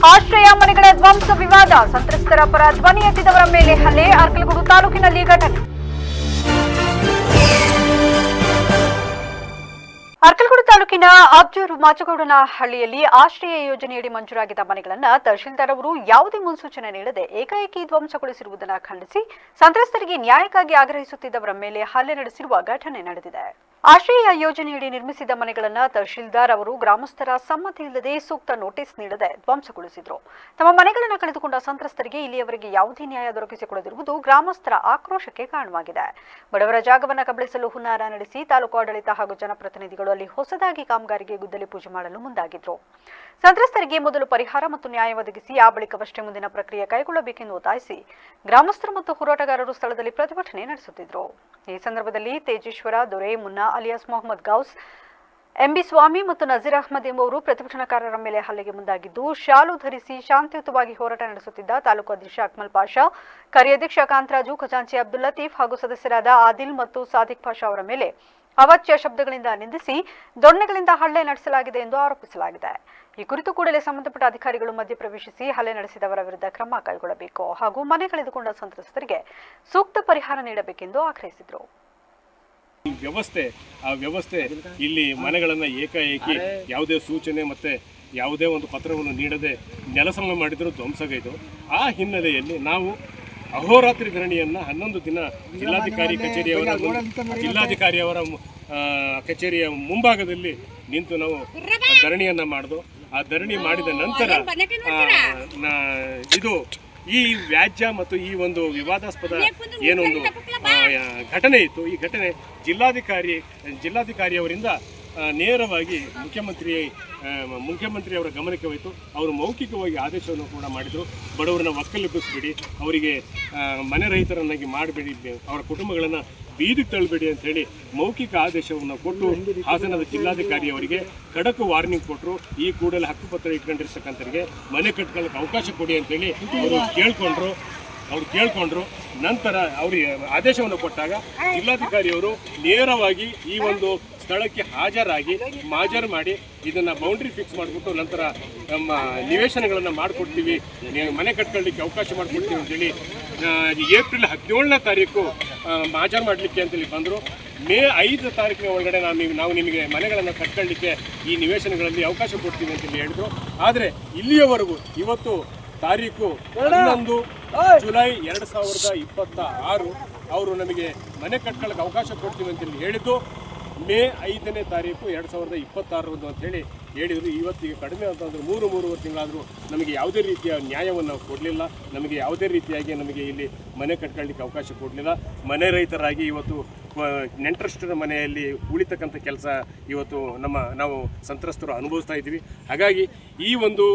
ಆಶ್ರಯ ಮನೆಗಳ ಧ್ವಂಸ ವಿವಾದ, ಸಂತ್ರಸ್ತರ ಪರ ಧ್ವನಿ ಎತ್ತಿದವರ ಮೇಲೆ ಹಲ್ಲೆ, ಅರ್ಕಲಗೂಡು ತಾಲೂಕಿನಲ್ಲಿ ಘಟನೆ. ಅರ್ಕಲಗೂಡು ತಾಲೂಕಿನ ಅಬ್ಜೂರು ಮಾಚಗೌಡನಹಳ್ಳಿಯಲ್ಲಿ ಆಶ್ರಯ ಯೋಜನೆಯಡಿ ಮಂಜೂರಾಗಿದ್ದ ಮನೆಗಳನ್ನು ತಹಶೀಲ್ದಾರ್ ಅವರು ಯಾವುದೇ ಮುನ್ಸೂಚನೆ ನೀಡದೆ ಏಕಾಏಕಿ ಧ್ವಂಸಗೊಳಿಸಿರುವುದನ್ನು ಖಂಡಿಸಿ ಸಂತ್ರಸ್ತರಿಗೆ ನ್ಯಾಯಕ್ಕಾಗಿ ಆಗ್ರಹಿಸುತ್ತಿದ್ದವರ ಮೇಲೆ ಹಲ್ಲೆ ನಡೆಸಿರುವ ಘಟನೆ ನಡೆದಿದೆ. ಆಶ್ರಯ ಯೋಜನೆಯಡಿ ನಿರ್ಮಿಸಿದ ಮನೆಗಳನ್ನು ತಹಶೀಲ್ದಾರ್ ಅವರು ಗ್ರಾಮಸ್ಥರ ಸಮ್ಮತಿ ಇಲ್ಲದೆ ಸೂಕ್ತ ನೋಟಿಸ್ ನೀಡದೆ ಧ್ವಂಸಗೊಳಿಸಿದ್ರು. ತಮ್ಮ ಮನೆಗಳನ್ನು ಕಳೆದುಕೊಂಡ ಸಂತ್ರಸ್ತರಿಗೆ ಇಲ್ಲಿಯವರೆಗೆ ಯಾವುದೇ ನ್ಯಾಯ ದೊರಕಿಸಿಕೊಡದಿರುವುದು ಗ್ರಾಮಸ್ಥರ ಆಕ್ರೋಶಕ್ಕೆ ಕಾರಣವಾಗಿದೆ. ಬಡವರ ಜಾಗವನ್ನು ಕಬಳಿಸಲು ಹುನ್ನಾರ ನಡೆಸಿ ತಾಲೂಕು ಆಡಳಿತ ಹಾಗೂ ಜನಪ್ರತಿನಿಧಿಗಳು ಅಲ್ಲಿ ಹೊಸದಾಗಿ ಕಾಮಗಾರಿಗೆ ಗುದ್ದಲಿ ಪೂಜೆ ಮಾಡಲು ಮುಂದಾಗಿದ್ರು. ಸಂತ್ರಸ್ತರಿಗೆ ಮೊದಲು ಪರಿಹಾರ ಮತ್ತು ನ್ಯಾಯ ಒದಗಿಸಿ ಆ ಬಳಿಕವಷ್ಟೇ ಮುಂದಿನ ಪ್ರಕ್ರಿಯೆ ಕೈಗೊಳ್ಳಬೇಕೆಂದು ಒತ್ತಾಯಿಸಿ ಗ್ರಾಮಸ್ಥರು ಮತ್ತು ಹೋರಾಟಗಾರರು ಸ್ಥಳದಲ್ಲಿ ಪ್ರತಿಭಟನೆ ನಡೆಸುತ್ತಿದ್ದರು. ಈ ಸಂದರ್ಭದಲ್ಲಿ ತೇಜೇಶ್ವರ, ದೊರೆ, ಮುನ್ನಾ ಅಲಿಯಾಸ್ ಮೊಹಮ್ಮದ್ ಗೌಸ್, ಎಂಬಿ ಸ್ವಾಮಿ ಮತ್ತು ನಜೀರ್ ಅಹ್ಮದ್ ಎಂಬುವರು ಪ್ರತಿಭಟನಾಕಾರರ ಮೇಲೆ ಹಲ್ಲೆಗೆ ಮುಂದಾಗಿದ್ದು, ಶಾಲು ಧರಿಸಿ ಶಾಂತಿಯುತವಾಗಿ ಹೋರಾಟ ನಡೆಸುತ್ತಿದ್ದ ತಾಲೂಕು ಅಧ್ಯಕ್ಷ ಅಕ್ಮಲ್ ಪಾಷಾ, ಕಾರ್ಯಾಧ್ಯಕ್ಷ ಕಾಂತರಾಜು, ಖಜಾಂಚಿ ಅಬ್ದುಲ್ ಲತೀಫ್ ಹಾಗೂ ಸದಸ್ಯರಾದ ಆದಿಲ್ ಮತ್ತು ಸಾದಿಕ್ ಪಾಷಾ ಅವರ ಮೇಲೆ ಅವಾಚ್ಯ ಶಬ್ದಗಳಿಂದ ನಿಂದಿಸಿ ದೊಣ್ಣೆಗಳಿಂದ ಹಲ್ಲೆ ನಡೆಸಲಾಗಿದೆ ಎಂದು ಆರೋಪಿಸಲಾಗಿದೆ. ಈ ಕುರಿತು ಕೂಡಲೇ ಸಂಬಂಧಪಟ್ಟ ಅಧಿಕಾರಿಗಳು ಮಧ್ಯಪ್ರವೇಶಿಸಿ ಹಲ್ಲೆ ನಡೆಸಿದವರ ವಿರುದ್ಧ ಕ್ರಮ ಕೈಗೊಳ್ಳಬೇಕು ಹಾಗೂ ಮನೆ ಕಳೆದುಕೊಂಡ ಸಂತ್ರಸ್ತರಿಗೆ ಸೂಕ್ತ ಪರಿಹಾರ ನೀಡಬೇಕೆಂದು ಆಗ್ರಹಿಸಿದರು. ವ್ಯವಸ್ಥೆ ಇಲ್ಲಿ ಮನೆಗಳನ್ನು ಏಕಾಏಕಿ ಯಾವುದೇ ಸೂಚನೆ ಮತ್ತೆ ಯಾವುದೇ ಒಂದು ಪತ್ರವನ್ನು ನೀಡದೆ ನೆಲಸಮ ಮಾಡಿದರೂ ಧ್ವಂಸಗೈದು. ಆ ಹಿನ್ನೆಲೆಯಲ್ಲಿ ನಾವು ಅಹೋರಾತ್ರಿ ಧರಣಿಯನ್ನು 11 ದಿನ ಜಿಲ್ಲಾಧಿಕಾರಿಯವರ ಕಚೇರಿಯ ಮುಂಭಾಗದಲ್ಲಿ ನಿಂತು ನಾವು ಧರಣಿಯನ್ನು ಮಾಡಿದ್ವು. ಆ ಧರಣಿ ಮಾಡಿದ ನಂತರ ಇದು ಈ ವ್ಯಾಜ್ಯ ಮತ್ತು ಈ ಒಂದು ವಿವಾದಾಸ್ಪದ ಏನೊಂದು ಘಟನೆ ಇತ್ತು, ಈ ಘಟನೆ ಜಿಲ್ಲಾಧಿಕಾರಿಯವರಿಂದ ನೇರವಾಗಿ ಮುಖ್ಯಮಂತ್ರಿಯವರ ಗಮನಕ್ಕೆ ಹೋಯಿತು. ಅವರು ಮೌಖಿಕವಾಗಿ ಆದೇಶವನ್ನು ಕೂಡ ಮಾಡಿದರು. ಬಡವರನ್ನ ಒಕ್ಕಲೆಬ್ಬಿಸಬೇಡಿ, ಅವರಿಗೆ ಮನೆ ರಹಿತರನ್ನಾಗಿ ಮಾಡಬೇಡಿ, ಅವರ ಕುಟುಂಬಗಳನ್ನು ಬೀದಿಗೆ ತಳ್ಳಬೇಡಿ ಅಂತೇಳಿ ಮೌಖಿಕ ಆದೇಶವನ್ನು ಕೊಟ್ಟು ಹಾಸನದ ಜಿಲ್ಲಾಧಿಕಾರಿಯವರಿಗೆ ಖಡಕ್ ವಾರ್ನಿಂಗ್ ಕೊಟ್ಟರು. ಈ ಕೂಡಲೇ ಹಕ್ಕುಪತ್ರ ಇಟ್ಕೊಂಡಿರ್ತಕ್ಕಂಥವ್ರಿಗೆ ಮನೆ ಕಟ್ಕೊಳ್ಳೋಕೆ ಅವಕಾಶ ಕೊಡಿ ಅಂತೇಳಿ ಅವರು ಕೇಳ್ಕೊಂಡ್ರು. ನಂತರ ಅವರಿಗೆ ಆದೇಶವನ್ನು ಕೊಟ್ಟಾಗ ಜಿಲ್ಲಾಧಿಕಾರಿಯವರು ನೇರವಾಗಿ ಈ ಒಂದು ಸ್ಥಳಕ್ಕೆ ಹಾಜರು ಮಾಡಿ ಇದನ್ನು ಬೌಂಡ್ರಿ ಫಿಕ್ಸ್ ಮಾಡಿಬಿಟ್ಟು ನಂತರ ನಮ್ಮ ನಿವೇಶನಗಳನ್ನು ಮಾಡಿಕೊಡ್ತೀವಿ, ಮನೆ ಕಟ್ಕೊಳ್ಳಿಕ್ಕೆ ಅವಕಾಶ ಮಾಡಿಕೊಡ್ತೀವಿ ಅಂತೇಳಿ ಏಪ್ರಿಲ್ 17ನೇ ತಾರೀಕು ಹಾಜರು ಮಾಡಲಿಕ್ಕೆ ಅಂತೇಳಿ ಬಂದರು. ಮೇ 5 ತಾರೀಕಿನ ಒಳಗಡೆ ನಾವು ನಿಮಗೆ ಮನೆಗಳನ್ನು ಕಟ್ಕೊಳ್ಳಿಕ್ಕೆ ಈ ನಿವೇಶನಗಳಲ್ಲಿ ಅವಕಾಶ ಕೊಡ್ತೀವಿ ಅಂತೇಳಿ ಹೇಳಿದ್ರು. ಆದರೆ ಇಲ್ಲಿಯವರೆಗೂ ಇವತ್ತು ತಾರೀಕು 11 ಜುಲೈ 2026 ಅವರು ನಮಗೆ ಮನೆ ಕಟ್ಕೊಳ್ಳೋಕೆ ಅವಕಾಶ ಕೊಡ್ತೀವಿ ಅಂತೇಳಿ ಹೇಳಿದ್ದು ಮೇ 5ನೇ ತಾರೀಕು 2026 ಅಂತೇಳಿ ಹೇಳಿದರು. ಇವತ್ತಿಗೆ ಕಡಿಮೆ ಅಂತಂದ್ರೆ 3-3.5 ತಿಂಗಳಾದರೂ ನಮಗೆ ಯಾವುದೇ ರೀತಿಯ ನ್ಯಾಯವನ್ನು ಕೊಡಲಿಲ್ಲ. ನಮಗೆ ಯಾವುದೇ ರೀತಿಯಾಗಿ ನಮಗೆ ಇಲ್ಲಿ ಮನೆ ಕಟ್ಕೊಳ್ಳಿಕ್ಕೆ ಅವಕಾಶ ಕೊಡಲಿಲ್ಲ. ಮನೆ ರಹಿತರಾಗಿ ಇವತ್ತು ನೆಂಟರಷ್ಟರ ಮನೆಯಲ್ಲಿ ಉಳಿತಕ್ಕಂಥ ಕೆಲಸ ಇವತ್ತು ನಾವು ಸಂತ್ರಸ್ತರು ಅನುಭವಿಸ್ತಾ ಇದ್ದೀವಿ. ಹಾಗಾಗಿ ಈ ಒಂದು